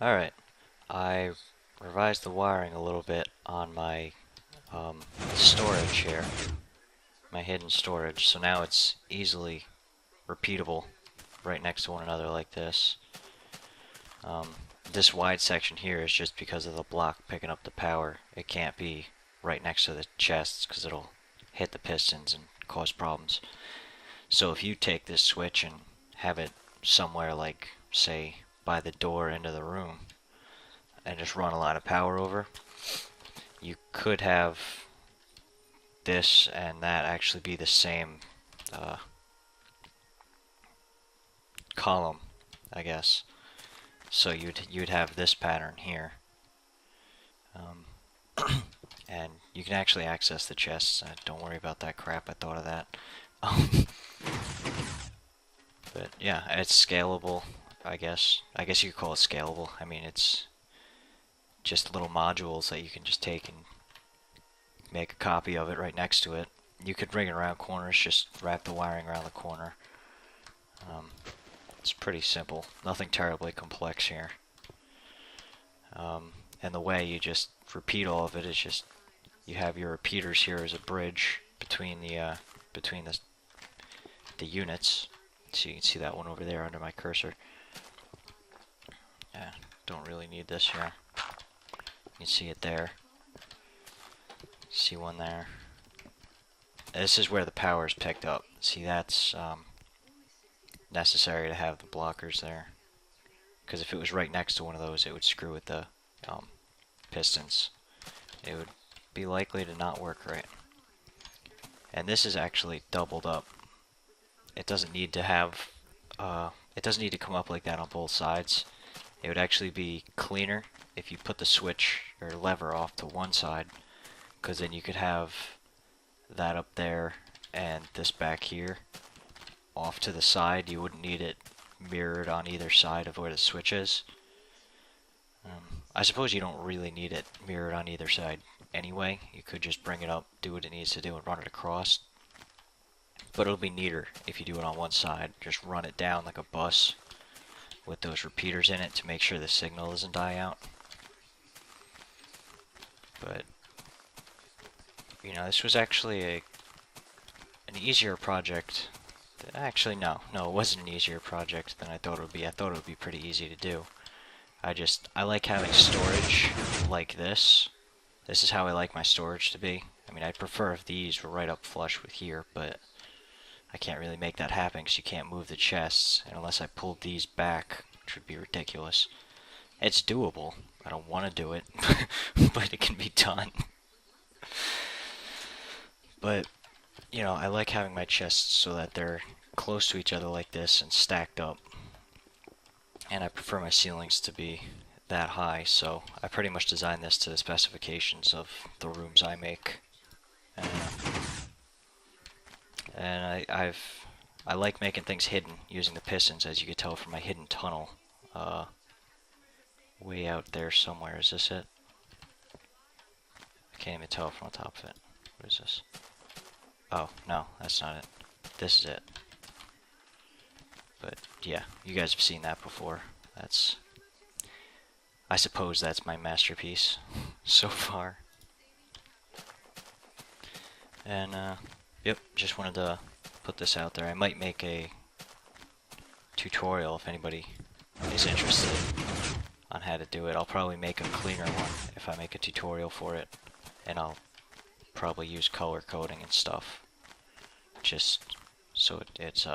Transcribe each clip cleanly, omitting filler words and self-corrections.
Alright, I revised the wiring a little bit on my storage here, my hidden storage, so now it's easily repeatable right next to one another like this. This wide section here is just because of the block picking up the power. It can't be right next to the chests because it'll hit the pistons and cause problems. So if you take this switch and have it somewhere like, say, by the door into the room, and just run a lot of power over, you could have this and that actually be the same column, I guess. So you'd have this pattern here, and you can actually access the chests. Don't worry about that crap. I thought of that. But yeah, it's scalable, I guess. I guess you could call it scalable. I mean, it's just little modules that you can just take and make a copy of it right next to it. You could bring it around corners, just wrap the wiring around the corner. It's pretty simple, nothing terribly complex here. And the way you just repeat all of it is just you have your repeaters here as a bridge between the units. So you can see that one over there under my cursor. Yeah, don't really need this here. You can see it there. See one there. This is where the power is picked up. See, that's necessary to have the blockers there. Because if it was right next to one of those, it would screw with the pistons. It would be likely to not work right. And this is actually doubled up. It doesn't need to have, it doesn't need to come up like that on both sides. It would actually be cleaner if you put the switch or lever off to one side, because then you could have that up there and this back here off to the side. You wouldn't need it mirrored on either side of where the switch is. I suppose you don't really need it mirrored on either side anyway. You could just bring it up, do what it needs to do, and run it across. But it'll be neater if you do it on one side. Just run it down like a bus with those repeaters in it to make sure the signal doesn't die out. But you know, this was actually an easier project. Actually, no, it wasn't an easier project than I thought it would be. I thought it would be pretty easy to do. I like having storage like this. This is how I like my storage to be. I mean, I'd prefer if these were right up flush with here, but I can't really make that happen because you can't move the chests, and unless I pulled these back, which would be ridiculous. It's doable. I don't want to do it, but it can be done. But, you know, I like having my chests so that they're close to each other like this and stacked up. And I prefer my ceilings to be that high, so I pretty much designed this to the specifications of the rooms I make. And I like making things hidden using the pistons, as you can tell from my hidden tunnel. Way out there somewhere. Is this it? I can't even tell from the top of it. What is this? Oh, no, that's not it. This is it. But yeah, you guys have seen that before. I suppose that's my masterpiece so far. And yep, just wanted to put this out there. I might make a tutorial if anybody is interested on how to do it. I'll probably make a cleaner one if I make a tutorial for it, and I'll probably use color coding and stuff, just so it's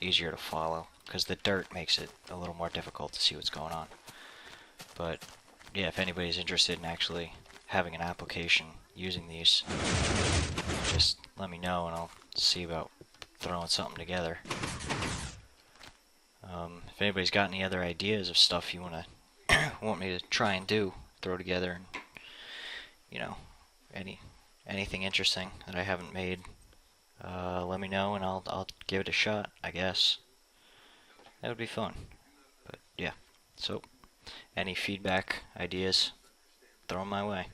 easier to follow, because the dirt makes it a little more difficult to see what's going on. But yeah, if anybody's interested in actually having an application using these, just let me know and I'll see about throwing something together. If anybody's got any other ideas of stuff you want me to try and throw together, and you know, anything interesting that I haven't made, let me know and I'll give it a shot, I guess. That would be fun. But yeah, so any feedback, ideas, throw them my way.